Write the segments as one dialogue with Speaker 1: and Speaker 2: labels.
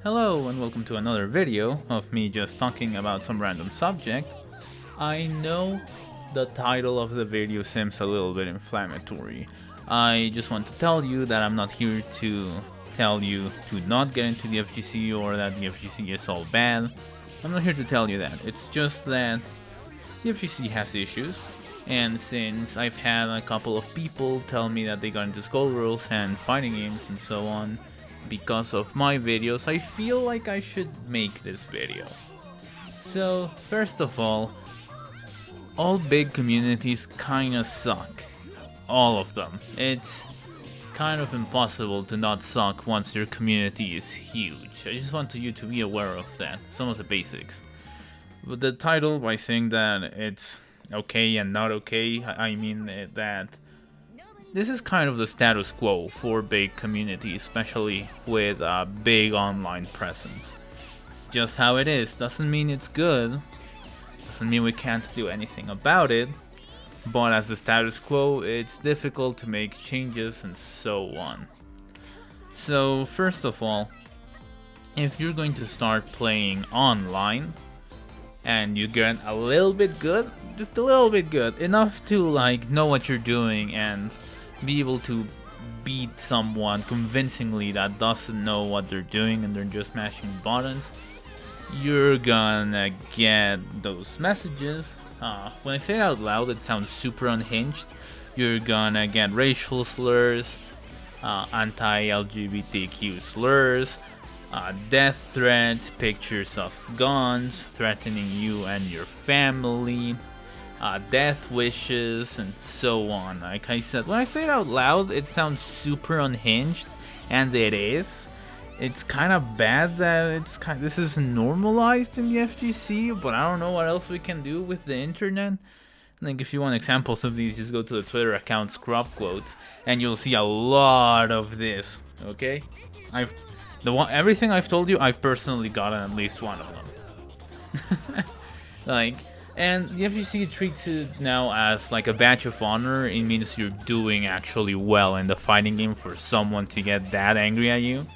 Speaker 1: Hello and welcome to another video of me just talking about some random subject. I know the title of the video seems a little bit inflammatory. I just want to tell you that I'm not here to tell you to not get into the FGC or that the FGC is all bad. I'm not here to tell you that. It's just that the FGC has issues, and since I've had a couple of people tell me that they got into Skull Rules and fighting games and so on because of my videos, I feel like I should make this video. So, first of all big communities kinda suck. All of them. It's kind of impossible to not suck once your community is huge. I just want you to be aware of that, some of the basics. But the title, by saying that it's okay and not okay, I mean that this is kind of the status quo for big communities, especially with a big online presence. It's just how it is. Doesn't mean it's good. Doesn't mean we can't do anything about it. But as the status quo, it's difficult to make changes and so on. So first of all, if you're going to start playing online and you get a little bit good, just a little bit good, enough to like know what you're doing and be able to beat someone convincingly that doesn't know what they're doing and they're just mashing buttons, you're gonna get those messages. When I say it out loud, it sounds super unhinged. You're gonna get racial slurs, anti-LGBTQ slurs, death threats, pictures of guns threatening you and your family, death wishes, and so on. Like I said, when I say it out loud, it sounds super unhinged, and it is. It's kind of bad that this is normalized in the FGC, but I don't know what else we can do with the internet. Like, if you want examples of these, just go to the Twitter account Scrub Quotes, and you'll see a lot of this. Okay, everything I've told you, I've personally gotten at least one of them. And the FGC treats it now as like a badge of honor. It means you're doing actually well in the fighting game for someone to get that angry at you.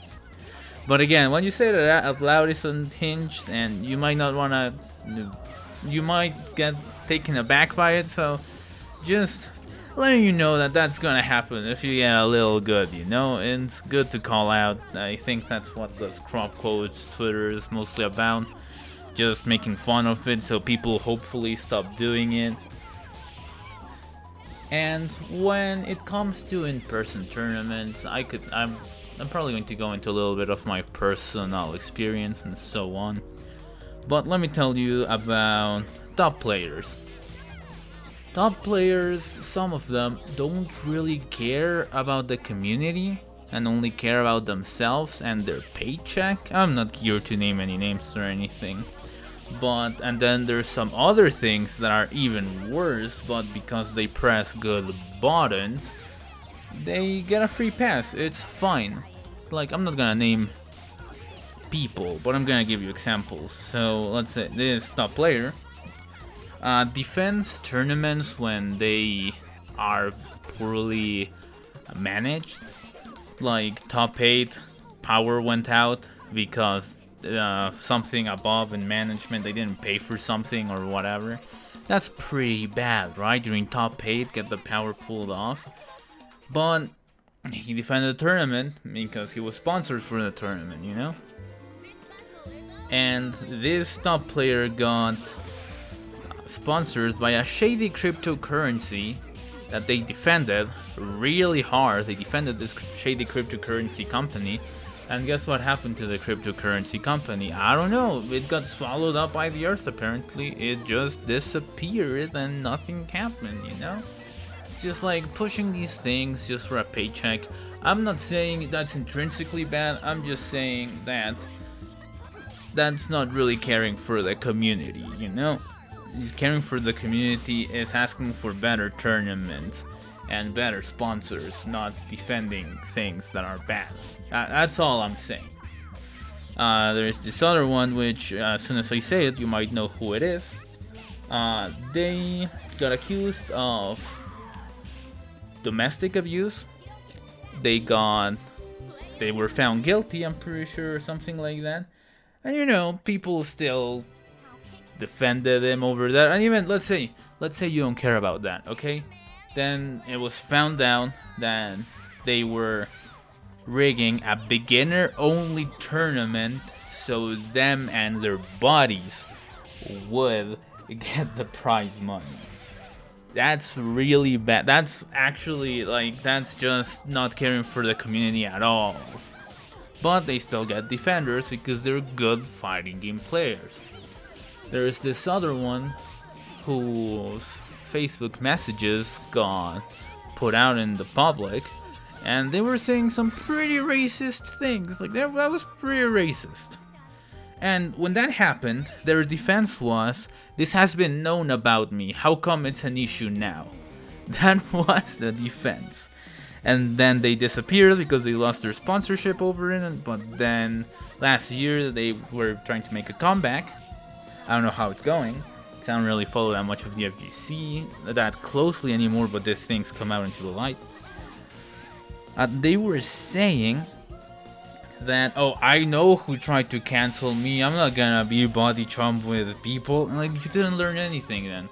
Speaker 1: But again, when you say that out loud, it's unhinged, and you might not wanna, you might get taken aback by it. So just letting you know that that's gonna happen if you get a little good, you know. And it's good to call out. I think that's what the Scrub Quotes Twitter is mostly about. Just making fun of it so people hopefully stop doing it. And when it comes to in-person tournaments, I'm probably going to go into a little bit of my personal experience and so on. But let me tell you about top players. Top players, some of them don't really care about the community and only care about themselves and their paycheck. I'm not here to name any names or anything. And then there's some other things that are even worse, but because they press good buttons, they get a free pass. It's fine. Like, I'm not gonna name people, but I'm gonna give you examples. So let's say this top player defends tournaments when they are poorly managed. Like top 8 power went out because something above in management, they didn't pay for something or whatever. That's pretty bad, right? You're in top 8, get the power pulled off. But he defended the tournament because he was sponsored for the tournament, you know? And this top player got sponsored by a shady cryptocurrency that they defended really hard. They defended this shady cryptocurrency company. And guess what happened to the cryptocurrency company? I don't know. It got swallowed up by the earth, apparently. It just disappeared and nothing happened, you know? It's just like pushing these things just for a paycheck. I'm not saying that's intrinsically bad. I'm just saying that that's not really caring for the community, you know? Caring for the community is asking for better tournaments and better sponsors, not defending things that are bad. That's all I'm saying. There's this other one, which as soon as I say it, you might know who it is. They got accused of domestic abuse. They got they were found guilty, I'm pretty sure, or something like that. And you know, people still defended him over that. And even let's say you don't care about that, okay? Then it was found out that they were rigging a beginner-only tournament so them and their buddies would get the prize money. That's really bad. That's actually, like, that's just not caring for the community at all. But they still get defenders because they're good fighting game players. There's this other one whose Facebook messages got put out in the public, and they were saying some pretty racist things. Like, that was pretty racist. And when that happened, their defense was, "This has been known about me, how come it's an issue now?" That was the defense. And then they disappeared because they lost their sponsorship over it. But then last year they were trying to make a comeback. I don't know how it's going. I don't really follow that much of the FGC that closely anymore, but these things come out into the light. They were saying that, "Oh, I know who tried to cancel me. I'm not gonna be body chomp with people." And, like, you didn't learn anything then.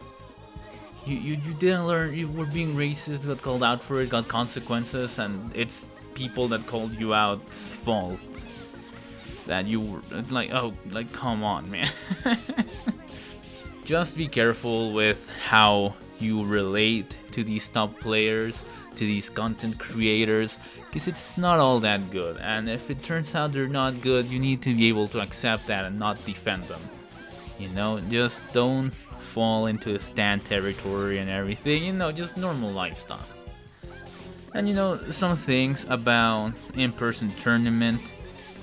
Speaker 1: You didn't learn. You were being racist, got called out for it, got consequences, and it's people that called you out's fault. That you were like, oh, like, come on, man. Just be careful with how you relate to these top players, to these content creators, because it's not all that good. And if it turns out they're not good, you need to be able to accept that and not defend them. You know, just don't fall into stan territory and everything, you know, just normal life stuff. And you know, some things about in-person tournament,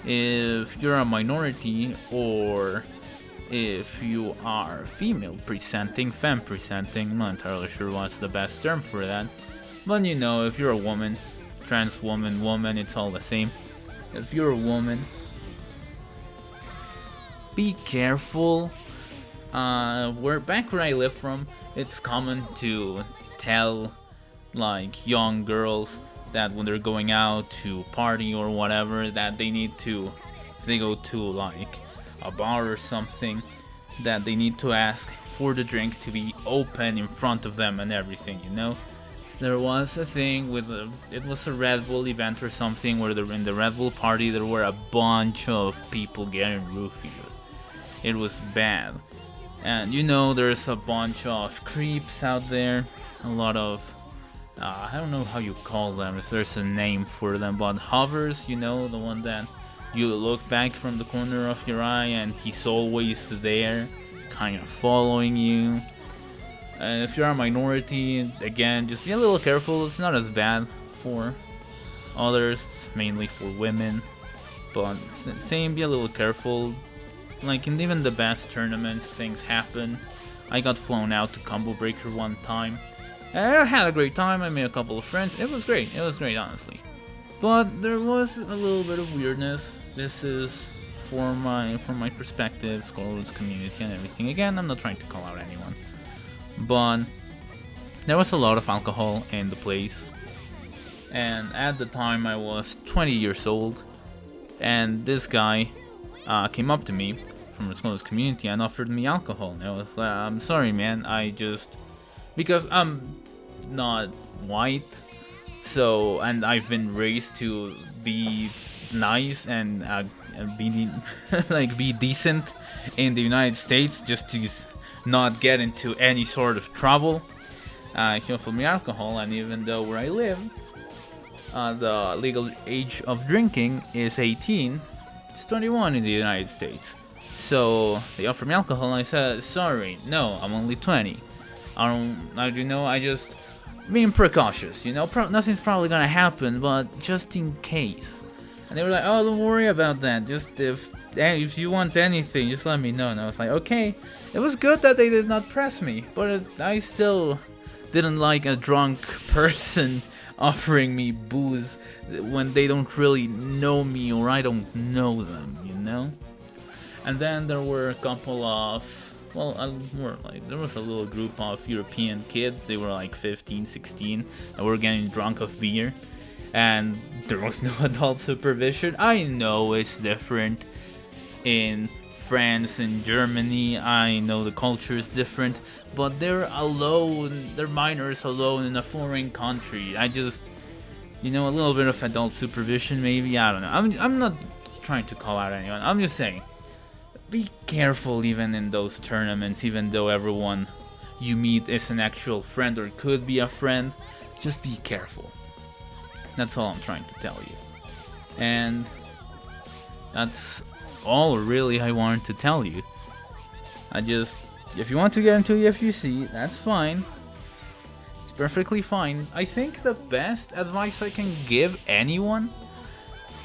Speaker 1: if you're a minority or if you are female presenting, femme presenting, I'm not entirely sure what's the best term for that, but you know, if you're a woman, trans woman, it's all the same. If you're a woman, be careful. Back where I live from, it's common to tell, like, young girls that when they're going out to party or whatever, that they need to, if they go to like a bar or something, that they need to ask for the drink to be open in front of them and everything, you know? There was a thing with it was a Red Bull event or something where in the Red Bull party there were a bunch of people getting roofied. It was bad. And you know, there's a bunch of creeps out there, a lot of, I don't know how you call them, if there's a name for them, but hovers, you know, the one that you look back from the corner of your eye and he's always there, kind of following you. And if you're a minority, again, just be a little careful. It's not as bad for others, it's mainly for women, but same, be a little careful. Like, in even the best tournaments, things happen. I got flown out to Combo Breaker one time, and I had a great time. I made a couple of friends. It was great, honestly. But there was a little bit of weirdness. This is from my perspective, Scarlet's community and everything. Again, I'm not trying to call out anyone, but there was a lot of alcohol in the place. And at the time, I was 20 years old, and this guy came up to me from the community and offered me alcohol. And I was like, "I'm sorry, man. Because I'm not white, so, and I've been raised to be nice and be like be decent in the United States, just to not get into any sort of trouble." He offered me alcohol, and even though where I live, the legal age of drinking is 18. It's 21 in the United States. So they offered me alcohol and I said, "Sorry, no, I'm only 20. I just being precautious, you know, nothing's probably gonna happen, but just in case." And they were like, "Oh, don't worry about that. Just if you want anything, just let me know." And I was like, "Okay." It was good that they did not press me, but I still didn't like a drunk person offering me booze when they don't really know me or I don't know them, you know? And then there were a couple of, there was a little group of European kids. They were like 15, 16, that were getting drunk of beer. and there was no adult supervision. I know it's different in France and Germany. I know the culture is different, but they're alone, they're minors alone in a foreign country. I just, a little bit of adult supervision maybe, I don't know. I'm not trying to call out anyone, I'm just saying, be careful even in those tournaments, even though everyone you meet is an actual friend or could be a friend, just be careful. That's all I'm trying to tell you. And that's all really I wanted to tell you. If you want to get into the FGC, that's fine. It's perfectly fine. I think the best advice I can give anyone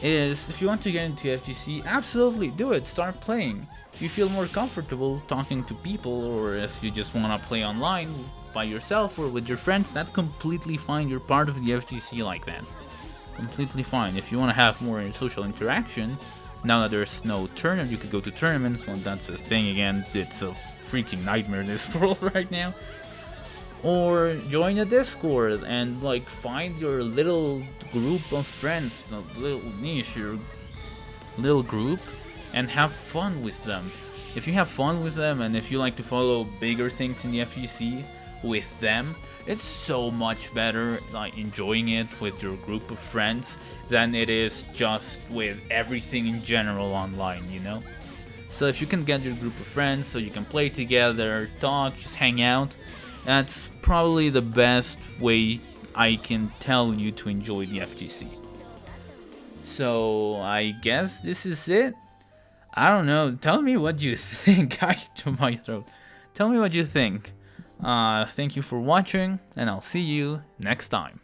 Speaker 1: is, if you want to get into FGC, absolutely do it, start playing. If you feel more comfortable talking to people, or if you just want to play online by yourself or with your friends, that's completely fine. You're part of the FGC like that. Completely fine. If you want to have more social interaction, now that there's no tournament, you could go to tournaments. Well, that's a thing again. It's a freaking nightmare in this world right now. Or join a Discord and find your little group of friends, a little niche, your little group, and have fun with them. If you have fun with them, and if you like to follow bigger things in the FGC with them, it's so much better enjoying it with your group of friends than it is just with everything in general online, So if you can get your group of friends so you can play together, talk, just hang out, that's probably the best way I can tell you to enjoy the FGC. So I guess this is it. I don't know. Tell me what you think. To my throat. Tell me what you think. Thank you for watching, and I'll see you next time.